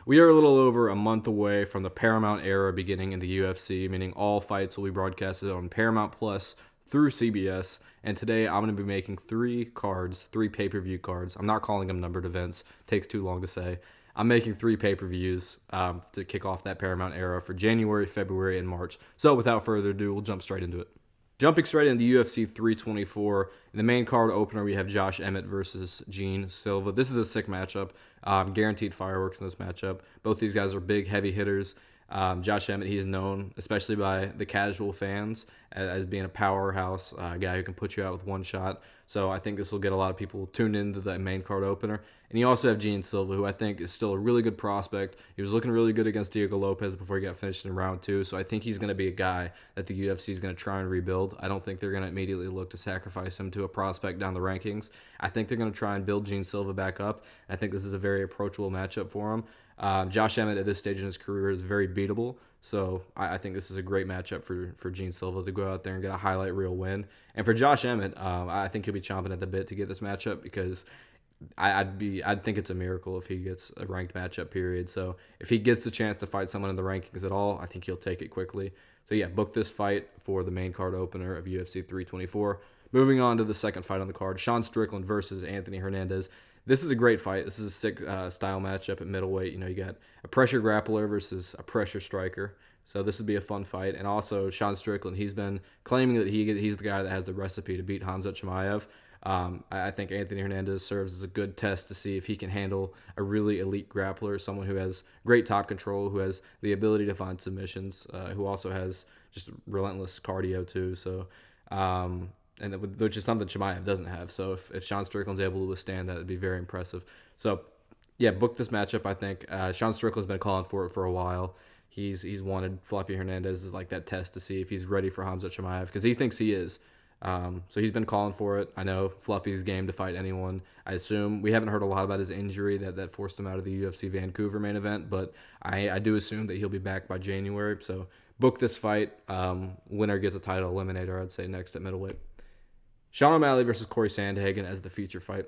We are a little over a month away from the Paramount era beginning in the UFC, meaning all fights will be broadcasted on Paramount Plus through CBS. And today I'm going to be making three pay-per-view cards. I'm not calling them numbered events. It takes too long to say. I'm making three pay-per-views to kick off that Paramount era for January, February, and March. So without further ado, we'll jump straight into it. Jumping straight into UFC 324, in the main card opener, we have Josh Emmett versus Gene Silva. This is a sick matchup. Guaranteed fireworks in this matchup. Both these guys are big, heavy hitters. Josh Emmett, he is known, especially by the casual fans, as being a powerhouse guy who can put you out with one shot. So I think this will get a lot of people tuned into the main card opener. And you also have Gene Silva, who I think is still a really good prospect. He was looking really good against Diego Lopez before he got finished in round 2. So I think he's going to be a guy that the UFC is going to try and rebuild. I don't think they're going to immediately look to sacrifice him to a prospect down the rankings. I think they're going to try and build Gene Silva back up. I think this is a very approachable matchup for him. Josh Emmett at this stage in his career is very beatable. So I think this is a great matchup for Gene Silva to go out there and get a highlight reel win. And for Josh Emmett, I think he'll be chomping at the bit to get this matchup because I'd think it's a miracle if he gets a ranked matchup, period. So if he gets the chance to fight someone in the rankings at all, I think he'll take it quickly. So yeah, book this fight for the main card opener of UFC 324. Moving on to the second fight on the card, Sean Strickland versus Anthony Hernandez. This is a great fight. This is a sick style matchup at middleweight. You know, you got a pressure grappler versus a pressure striker. So this would be a fun fight. And also, Sean Strickland, he's been claiming that he's the guy that has the recipe to beat Hamza Chimaev. I think Anthony Hernandez serves as a good test to see if he can handle a really elite grappler, someone who has great top control, who has the ability to find submissions, who also has just relentless cardio too. So, which is something Chimaev doesn't have. So if Sean Strickland's able to withstand that, it'd be very impressive. So, yeah, book this matchup. I think Sean Strickland's been calling for it for a while. He's wanted Fluffy Hernandez as like that test to see if he's ready for Hamza Chimaev because he thinks he is. So he's been calling for it. I know Fluffy's game to fight anyone. I assume we haven't heard a lot about his injury that forced him out of the UFC Vancouver main event, but I do assume that he'll be back by January. So book this fight. Winner gets a title eliminator, I'd say, next at middleweight. Sean O'Malley versus Corey Sandhagen as the feature fight.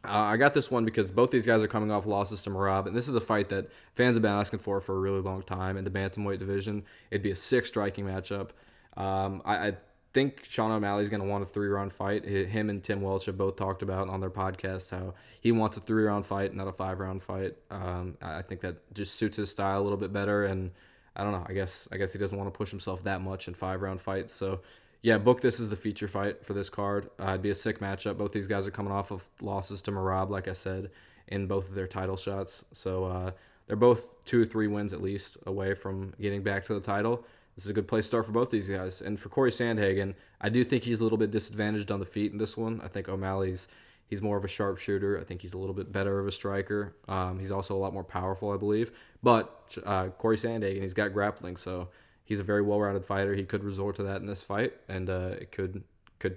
I got this one because both these guys are coming off losses to Merab, and this is a fight that fans have been asking for a really long time in the bantamweight division. It'd be a sick striking matchup. I think Sean O'Malley's going to want a 3-round fight. Him and Tim Welch have both talked about on their podcast how he wants a 3-round fight, not a 5-round fight. I think that just suits his style a little bit better, and I don't know. I guess he doesn't want to push himself that much in 5-round fights. So yeah, book this as the feature fight for this card. It'd be a sick matchup. Both these guys are coming off of losses to Merab, like I said, in both of their title shots. So they're both 2 or 3 wins at least away from getting back to the title. This is a good place to start for both these guys. And for Corey Sandhagen, I do think he's a little bit disadvantaged on the feet in this one. I think O'Malley's more of a sharpshooter. I think he's a little bit better of a striker. He's also a lot more powerful, I believe. But Corey Sandhagen, he's got grappling, so he's a very well-rounded fighter. He could resort to that in this fight, and it could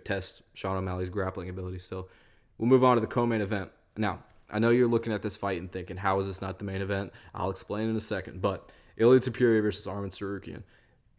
test Sean O'Malley's grappling ability still. We'll move on to the co-main event. Now, I know you're looking at this fight and thinking, how is this not the main event? I'll explain in a second. But Ilia Topuria versus Arman Tsarukyan.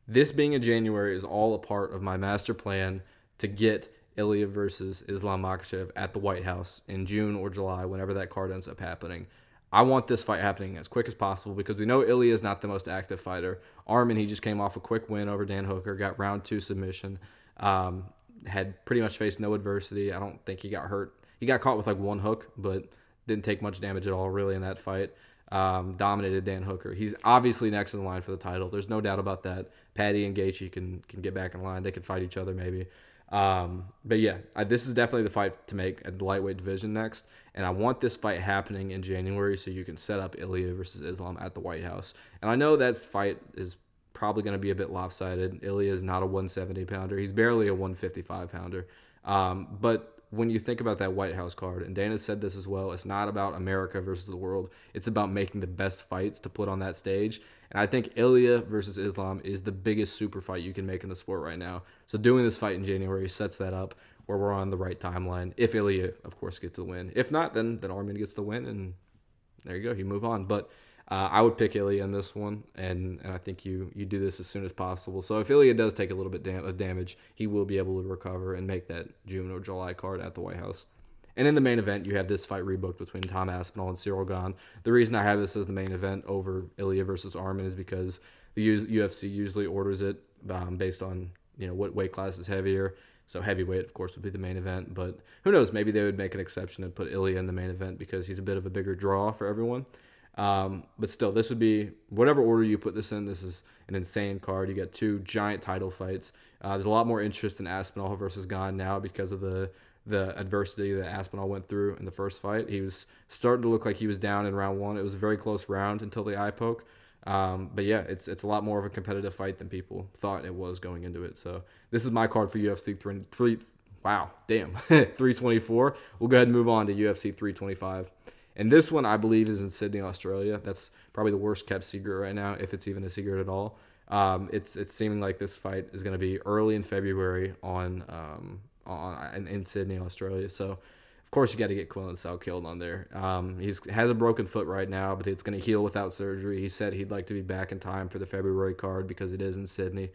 This being in January is all a part of my master plan to get Ilia versus Islam Makhachev at the White House in June or July, whenever that card ends up happening. I want this fight happening as quick as possible because we know Ilia is not the most active fighter. Arman, he just came off a quick win over Dan Hooker, got round 2 submission, had pretty much faced no adversity. I don't think he got hurt. He got caught with like one hook, but didn't take much damage at all really in that fight. Dominated Dan Hooker. He's obviously next in line for the title. There's no doubt about that. Paddy and Gaethje can get back in line. They can fight each other maybe. But yeah, this is definitely the fight to make at the lightweight division next. And I want this fight happening in January so you can set up Ilia versus Islam at the White House. And I know that fight is probably going to be a bit lopsided. Ilia is not a 170-pounder. He's barely a 155-pounder. But when you think about that White House card, and Dana said this as well, it's not about America versus the world. It's about making the best fights to put on that stage. And I think Ilia versus Islam is the biggest super fight you can make in the sport right now. So doing this fight in January sets that up where we're on the right timeline. If Ilia, of course, gets the win. If not, then Arman gets the win, and there you go. You move on. But I would pick Ilia in this one, and I think you do this as soon as possible. So if Ilia does take a little bit of damage, he will be able to recover and make that June or July card at the White House. And in the main event, you have this fight rebooked between Tom Aspinall and Cyril Gane. The reason I have this as the main event over Ilia versus Arman is because the UFC usually orders it based on what weight class is heavier. So heavyweight, of course, would be the main event. But who knows? Maybe they would make an exception and put Ilia in the main event because he's a bit of a bigger draw for everyone. But still, this would be whatever order you put this in. This is an insane card. You got two giant title fights. There's a lot more interest in Aspinall versus Gane now because of the adversity that Aspinall went through in the first fight. He was starting to look like he was down in round one. It was a very close round until the eye poke. But yeah, it's a lot more of a competitive fight than people thought it was going into it. So this is my card for UFC 324. We'll go ahead and move on to UFC 325. And this one, I believe, is in Sydney, Australia. That's probably the worst kept secret right now, if it's even a secret at all. It's seeming like this fight is going to be early in February in Sydney, Australia. So, of course, you got to get Quillen Salkeld on there. He has a broken foot right now, but it's going to heal without surgery. He said he'd like to be back in time for the February card because it is in Sydney.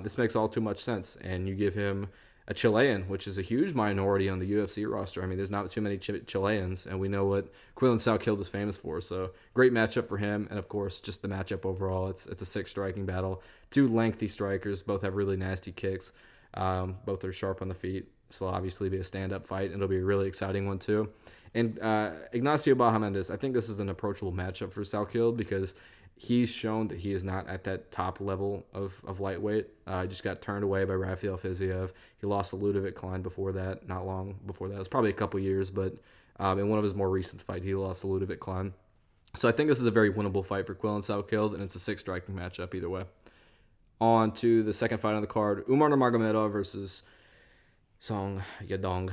This makes all too much sense, and you give him a Chilean, which is a huge minority on the UFC roster. I mean, there's not too many Chileans, and we know what Quillen Salkeld is famous for. So great matchup for him, and of course, just the matchup overall. It's a sick striking battle. Two lengthy strikers, both have really nasty kicks. Both are sharp on the feet. This will obviously be a stand-up fight, and it'll be a really exciting one too. And Ignacio Bahamondes, I think this is an approachable matchup for Salkeld because he's shown that he is not at that top level of lightweight. He just got turned away by Rafael Fiziev. He lost to Ludovic Klein before that, not long before that. It was probably a couple years, but in one of his more recent fights, he lost to Ludovic Klein. So I think this is a very winnable fight for Quillen Salkeld, and it's a sick striking matchup either way. On to the second fight on the card, Umar Nurmagomedov versus Song Yadong.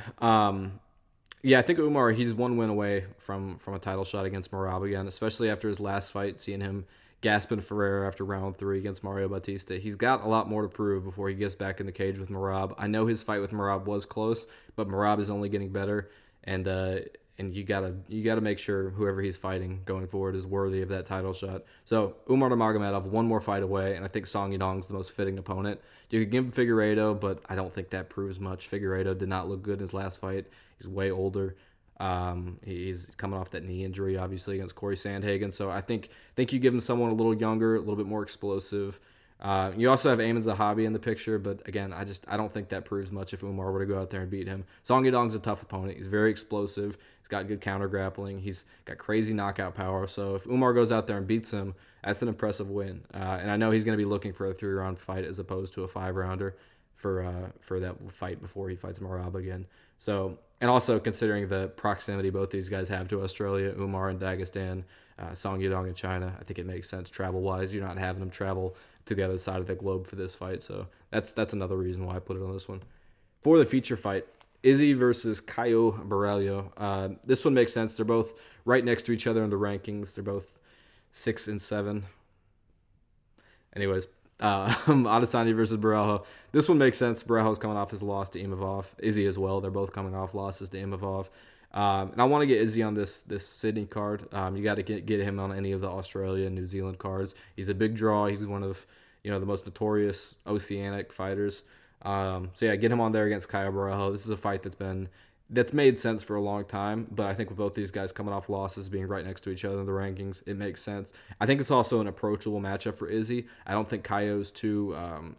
Yeah, I think Umar, he's one win away from a title shot against Merab again, especially after his last fight, seeing him gasping Ferreira after round 3 against Mario Bautista. He's got a lot more to prove before he gets back in the cage with Merab. I know his fight with Merab was close, but Merab is only getting better, and you gotta make sure whoever he's fighting going forward is worthy of that title shot. So Umar Nurmagomedov, one more fight away, and I think Song Yadong's the most fitting opponent. You could give him Figueiredo, but I don't think that proves much. Figueiredo did not look good in his last fight. He's way older. He's coming off that knee injury, obviously, against Corey Sandhagen. So I think you give him someone a little younger, a little bit more explosive. You also have Amin Zahabi in the picture, but again, I don't think that proves much if Umar were to go out there and beat him. Song Yadong's a tough opponent. He's very explosive. He's got good counter grappling. He's got crazy knockout power. So if Umar goes out there and beats him, that's an impressive win. And I know he's going to be looking for a 3-round fight as opposed to a 5-rounder for that fight before he fights Merab again. So, and also considering the proximity both these guys have to Australia, Umar in Dagestan, Song Yadong in China, I think it makes sense travel-wise. You're not having them travel to the other side of the globe for this fight. So that's another reason why I put it on this one. For the feature fight, Izzy versus Caio Borralho. This one makes sense. They're both right next to each other in the rankings. They're both 6 and 7. Anyways, Adesanya versus Borralho. This one makes sense. Borralho's coming off his loss to Imavov. Izzy as well. They're both coming off losses to Imavov. And I want to get Izzy on this Sydney card. You got to get him on any of the Australia and New Zealand cards. He's a big draw. He's one of the most notorious oceanic fighters. So yeah, get him on there against Caio Borralho. This is a fight that's made sense for a long time, but I think with both these guys coming off losses, being right next to each other in the rankings, it makes sense. I think it's also an approachable matchup for Izzy. I don't think Caio's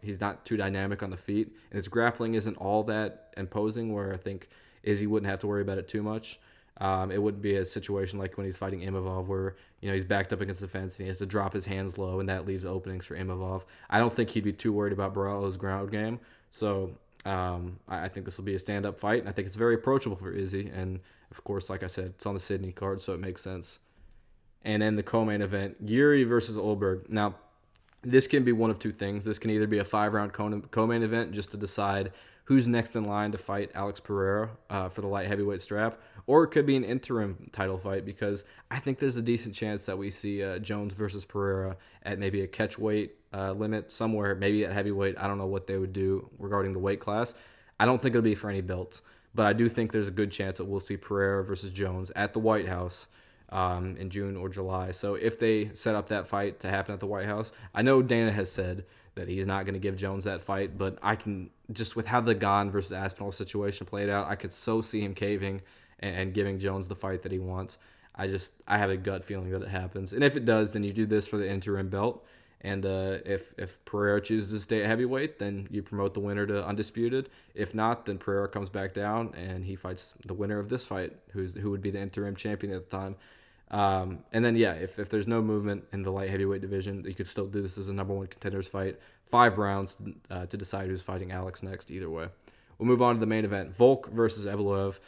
he's not too dynamic on the feet, and his grappling isn't all that imposing, where I think Izzy wouldn't have to worry about it too much. It wouldn't be a situation like when he's fighting Imavov where, he's backed up against the fence and he has to drop his hands low, and that leaves openings for Imavov. I don't think he'd be too worried about Borralho's ground game. So I think this will be a stand-up fight, and I think it's very approachable for Izzy. And, of course, like I said, it's on the Sydney card, so it makes sense. And then the co-main event, Yuri versus Olberg. Now, this can be one of two things. This can either be a 5-round co-main event just to decide who's next in line to fight Alex Pereira for the light heavyweight strap, or it could be an interim title fight because I think there's a decent chance that we see Jones versus Pereira at maybe a catch weight limit somewhere, maybe at heavyweight. I don't know what they would do regarding the weight class. I don't think it'll be for any belts, but I do think there's a good chance that we'll see Pereira versus Jones at the White House in June or July. So if they set up that fight to happen at the White House, I know Dana has said that he's not going to give Jones that fight, but I can, just with how the Gane versus Aspinall situation played out, I could so see him caving and giving Jones the fight that he wants. I have a gut feeling that it happens. And if it does, then you do this for the interim belt. And if Pereira chooses to stay at heavyweight, then you promote the winner to undisputed. If not, then Pereira comes back down and he fights the winner of this fight, who would be the interim champion at the time. And then, yeah, if there's no movement in the light heavyweight division, you could still do this as a number one contenders fight. 5 rounds to decide who's fighting Alex next, either way. We'll move on to the main event. Volk versus Evloev.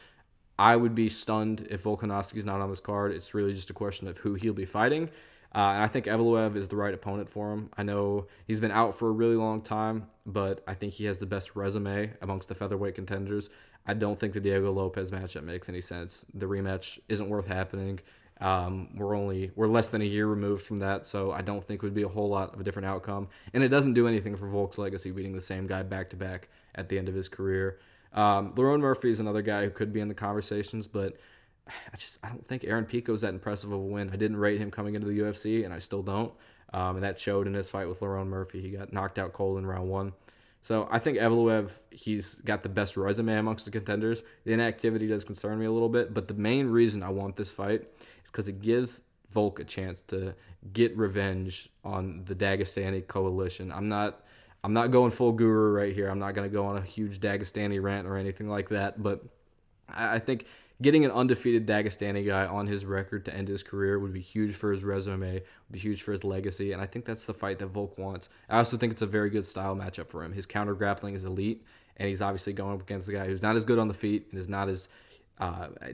I would be stunned if Volkanovski's not on this card. It's really just a question of who he'll be fighting. And I think Evloev is the right opponent for him. I know he's been out for a really long time, but I think he has the best resume amongst the featherweight contenders. I don't think the Diego Lopez matchup makes any sense. The rematch isn't worth happening. We're less than a year removed from that, so I don't think it would be a whole lot of a different outcome. And it doesn't do anything for Volk's legacy, beating the same guy back to back at the end of his career. Lerone Murphy is another guy who could be in the conversations, but I don't think Aaron Pico is that impressive of a win. I didn't rate him coming into the UFC, and I still don't. And that showed in his fight with Lerone Murphy. He got knocked out cold in round 1. So I think Evloev, he's got the best resume amongst the contenders. The inactivity does concern me a little bit, but the main reason I want this fight is because it gives Volk a chance to get revenge on the Dagestani coalition. I'm not going full guru right here. I'm not going to go on a huge Dagestani rant or anything like that, but I think getting an undefeated Dagestani guy on his record to end his career would be huge for his resume, would be huge for his legacy, and I think that's the fight that Volk wants. I also think it's a very good style matchup for him. His counter grappling is elite, and he's obviously going up against a guy who's not as good on the feet and is not as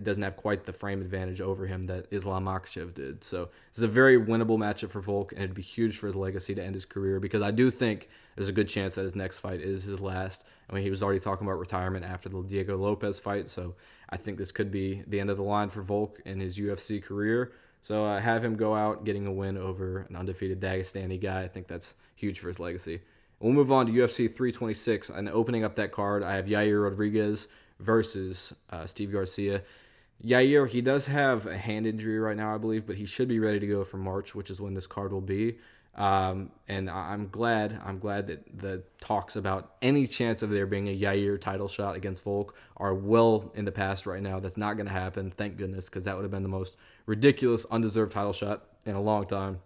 doesn't have quite the frame advantage over him that Islam Makhachev did. So this is a very winnable matchup for Volk, and it'd be huge for his legacy to end his career, because I do think there's a good chance that his next fight is his last. I mean, he was already talking about retirement after the Diego Lopez fight, so I think this could be the end of the line for Volk in his UFC career. So have him go out getting a win over an undefeated Dagestani guy. I think that's huge for his legacy. We'll move on to UFC 326, and opening up that card, I have Yair Rodriguez versus Steve Garcia. Yair, he does have a hand injury right now, I believe, but he should be ready to go for March, which is when this card will be. And I'm glad that the talks about any chance of there being a Yair title shot against Volk are well in the past right now. That's not going to happen, thank goodness, because that would have been the most ridiculous, undeserved title shot in a long time.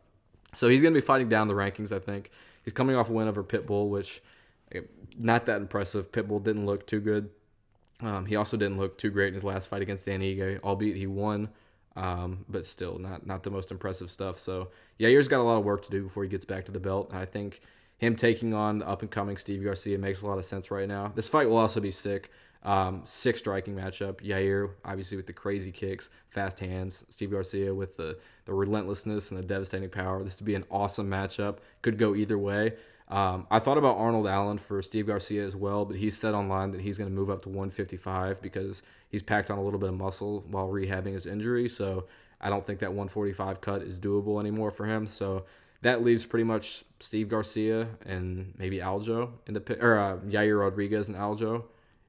So he's going to be fighting down the rankings, I think. He's coming off a win over Pitbull, which not that impressive. Pitbull didn't look too good. He also didn't look too great in his last fight against Dan Ige, albeit he won, but still not the most impressive stuff. So Yair's got a lot of work to do before he gets back to the belt, and I think him taking on the up-and-coming Steve Garcia makes a lot of sense right now. This fight will also be sick. Sick striking matchup. Yair, obviously, with the crazy kicks, fast hands. Steve Garcia with the relentlessness and the devastating power. This would be an awesome matchup. Could go either way. I thought about Arnold Allen for Steve Garcia as well, but he said online that he's going to move up to 155 because he's packed on a little bit of muscle while rehabbing his injury. So I don't think that 145 cut is doable anymore for him. So that leaves pretty much Steve Garcia and maybe Aljo in the Yair Rodriguez and Aljo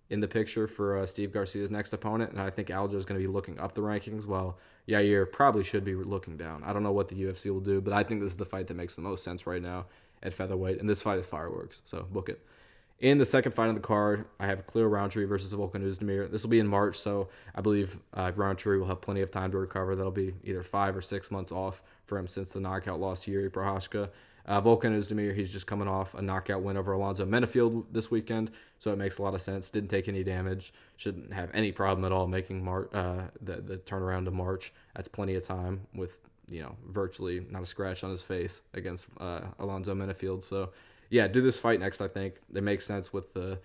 in the picture for Steve Garcia's next opponent. And I think Aljo is going to be looking up the rankings while Yair probably should be looking down. I don't know what the UFC will do, but I think this is the fight that makes the most sense right now at featherweight, and this fight is fireworks, so book it. In the second fight on the card, I have Khalil Rountree versus Volkan Oezdemir. This will be in March, so I believe Rountree will have plenty of time to recover. That'll be either 5 or 6 months off for him since the knockout loss to Yuri Prochazka. Volkan Oezdemir, he's just coming off a knockout win over Alonzo Menafield this weekend, so it makes a lot of sense. Didn't take any damage. Shouldn't have any problem at all making the turnaround to March. That's plenty of time with virtually not a scratch on his face against Alonzo Menafield. So, yeah, do this fight next, I think. It makes sense with the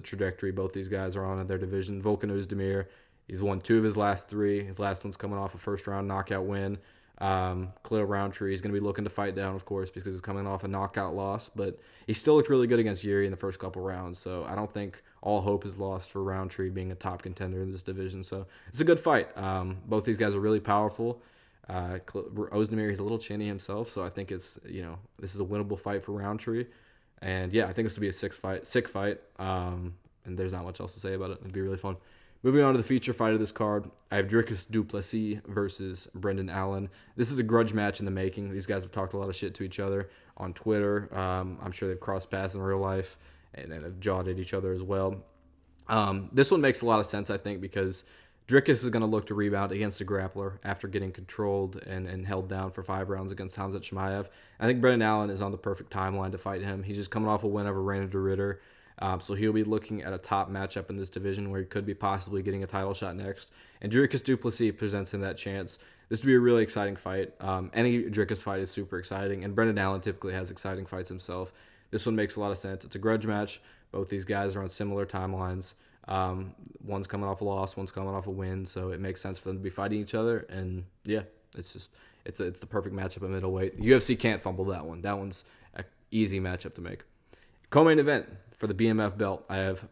trajectory both these guys are on in their division. Volkan Oezdemir, he's won 2 of his last 3. His last one's coming off a first-round knockout win. Khalil Rountree is going to be looking to fight down, of course, because he's coming off a knockout loss, but he still looked really good against Yuri in the first couple rounds, so I don't think all hope is lost for Rountree being a top contender in this division. So it's a good fight. Both these guys are really powerful. Oezdemir, he's a little chinny himself, so I think it's this is a winnable fight for Rountree, and yeah, I think this will be a sick fight. And there's not much else to say about it. It'd be really fun. Moving on to the feature fight of this card, I have Dricus du Plessis versus Brendan Allen. This is a grudge match in the making. These guys have talked a lot of shit to each other on Twitter. I'm sure they've crossed paths in real life and have jawed at each other as well. This one makes a lot of sense, I think, because Dricus is going to look to rebound against a grappler after getting controlled and held down for 5 rounds against Khamzat Chimaev. I think Brendan Allen is on the perfect timeline to fight him. He's just coming off a win over Rainer de Ritter. So he'll be looking at a top matchup in this division where he could be possibly getting a title shot next. And Dricus du Plessis presents him that chance. This would be a really exciting fight. Any Dricus fight is super exciting, and Brendan Allen typically has exciting fights himself. This one makes a lot of sense. It's a grudge match. Both these guys are on similar timelines. One's coming off a loss, one's coming off a win, so it makes sense for them to be fighting each other. And yeah, it's the perfect matchup at middleweight. UFC can't fumble that one. That one's an easy matchup to make. Co-main event for the BMF belt, I have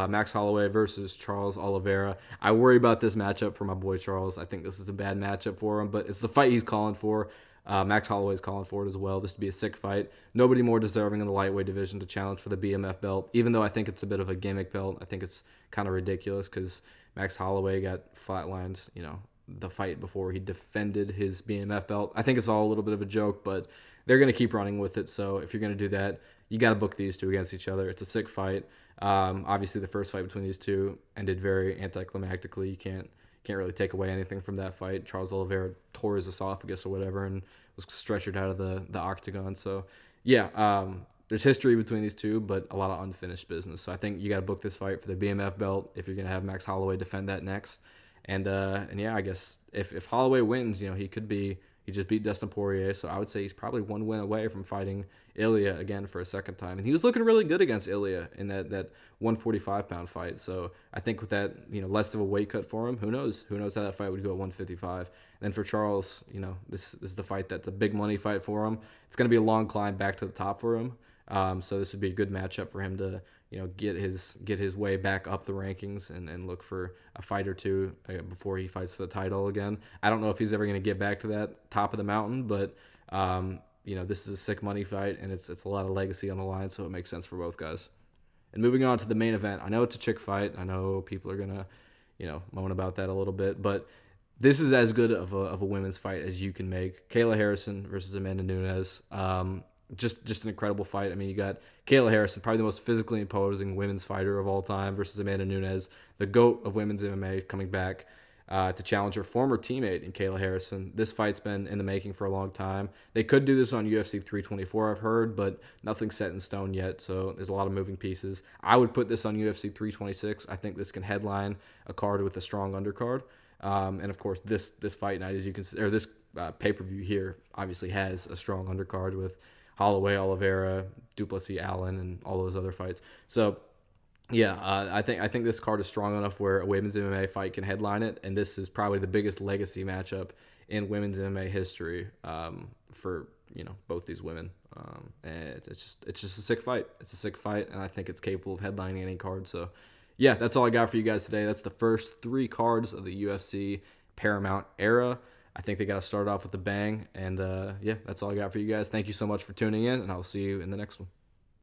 Max Holloway versus Charles Oliveira. I worry about this matchup for my boy Charles. I think this is a bad matchup for him, but it's the fight he's calling for. Max Holloway's calling for it as well. This would be a sick fight. Nobody more deserving in the lightweight division to challenge for the BMF belt, even though I think it's a bit of a gimmick belt. I think it's kind of ridiculous because Max Holloway got flatlined, the fight before he defended his BMF belt. I think it's all a little bit of a joke, but they're going to keep running with it. So if you're going to do that, you got to book these two against each other. It's a sick fight. Obviously, the first fight between these two ended very anticlimactically. You can't really take away anything from that fight. Charles Oliveira tore his esophagus or whatever and was stretchered out of the octagon. So, yeah, there's history between these two, but a lot of unfinished business. So I think you got to book this fight for the BMF belt if you're going to have Max Holloway defend that next. And yeah, I guess if Holloway wins, he just beat Dustin Poirier, so I would say he's probably one win away from fighting Ilia again for a second time. And he was looking really good against Ilia in that 145-pound fight. So I think with that, less of a weight cut for him, who knows? Who knows how that fight would go at 155. And then for Charles, this is the fight that's a big money fight for him. It's going to be a long climb back to the top for him. So this would be a good matchup for him to get his way back up the rankings and look for a fight or two before he fights for the title again. I don't know if he's ever going to get back to that top of the mountain, but this is a sick money fight and it's a lot of legacy on the line, so it makes sense for both guys. And moving on to the main event, I know it's a chick fight. I know people are gonna moan about that a little bit, but this is as good of a women's fight as you can make. Kayla Harrison versus Amanda Nunes. Just an incredible fight. I mean, you got Kayla Harrison, probably the most physically imposing women's fighter of all time, versus Amanda Nunes, the GOAT of women's MMA, coming back to challenge her former teammate in Kayla Harrison. This fight's been in the making for a long time. They could do this on UFC 324, I've heard, but nothing's set in stone yet, so there's a lot of moving pieces. I would put this on UFC 326. I think this can headline a card with a strong undercard. And of course, this fight night, as you can see, or this pay-per-view here, obviously has a strong undercard with Holloway, Oliveira, du Plessis, Allen, and all those other fights. So, yeah, I think this card is strong enough where a women's MMA fight can headline it, and this is probably the biggest legacy matchup in women's MMA history for both these women. And it's just a sick fight. It's a sick fight, and I think it's capable of headlining any card. So, yeah, that's all I got for you guys today. That's the first 3 cards of the UFC Paramount era. I think they got to start off with a bang. And, yeah, that's all I got for you guys. Thank you so much for tuning in, and I'll see you in the next one.